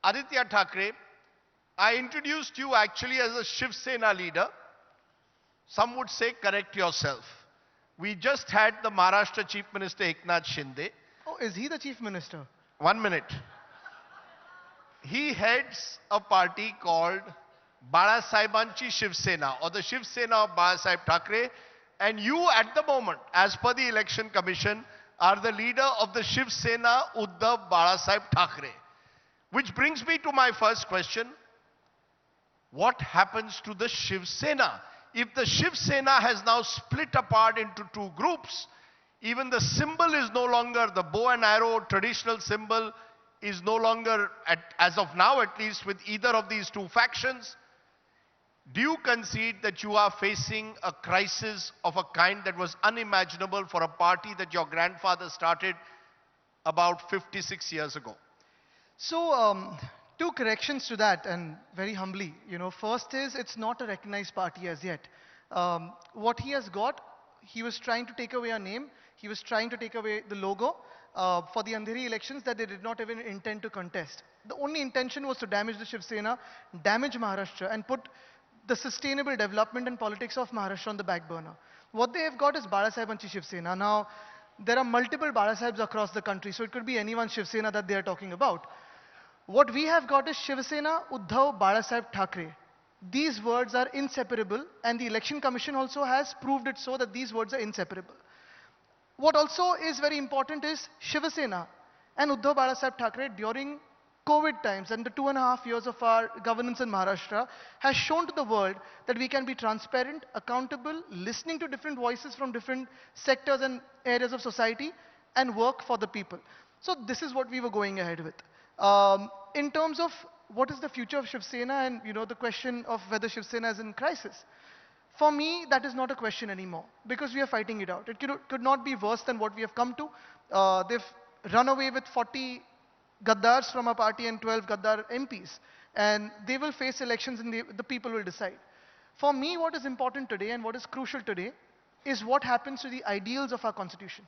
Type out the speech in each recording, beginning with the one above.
Aditya Thackeray, I introduced you actually as a Shiv Sena leader. Some would say correct yourself. We just had the Maharashtra Chief Minister Eknath Shinde. Oh, is he the Chief Minister? 1 minute. He heads a party called Balasaibanchi Shiv Sena, or the Shiv Sena of Balasaheb Thackeray. And you at the moment, as per the Election Commission, are the leader of the Shiv Sena Uddhav Balasaheb Thackeray. Which brings me to my first question. What happens to the Shiv Sena? If the Shiv Sena has now split apart into two groups, even the symbol is no longer the bow and arrow, traditional symbol is no longer, as of now at least, with either of these two factions. Do you concede that you are facing a crisis of a kind that was unimaginable for a party that your grandfather started about 56 years ago? So, two corrections to that, and very humbly. First is, it's not a recognized party as yet. What he has got, he was trying to take away our name. He was trying to take away the logo for the Andheri elections that they did not even intend to contest. The only intention was to damage the Shiv Sena, damage Maharashtra, and put the sustainable development and politics of Maharashtra on the back burner. What they have got is Balasaibanchi Shiv Sena. Now, there are multiple Balasahebs across the country, so it could be anyone's Shiv Sena that they are talking about. What we have got is Shiv Sena Uddhav Balasaheb Thackeray. These words are inseparable, and the Election Commission also has proved it so that these words are inseparable. What also is very important is Shiv Sena and Uddhav Balasaheb Thackeray during COVID times and the 2.5 years of our governance in Maharashtra has shown to the world that we can be transparent, accountable, listening to different voices from different sectors and areas of society, and work for the people. So this is what we were going ahead with. In terms of what is the future of Shiv Sena and the question of whether Shiv Sena is in crisis, for me that is not a question anymore, because we are fighting it out. It could not be worse than what we have come to. They've run away with 40 Gaddars from our party and 12 Gaddar MPs, and they will face elections and the people will decide. For me, what is important today and what is crucial today is what happens to the ideals of our constitution.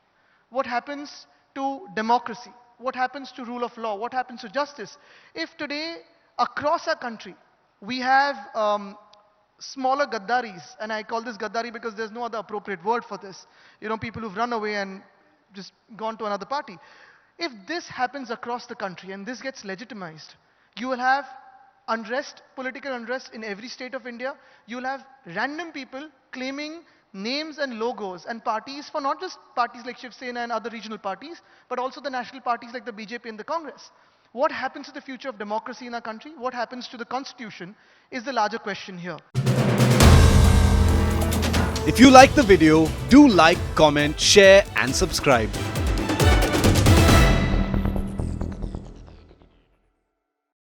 What happens to democracy? What happens to rule of law? What happens to justice? If today, across our country, we have smaller Gaddaris, and I call this Gaddari because there's no other appropriate word for this, people who've run away and just gone to another party. If this happens across the country and this gets legitimized, you will have unrest, political unrest in every state of India. You will have random people claiming names and logos and parties for not just parties like Shiv Sena and other regional parties, but also the national parties like the BJP and the Congress. What happens to the future of democracy in our country? What happens to the constitution is the larger question here. If you like the video, do like, comment, share and subscribe.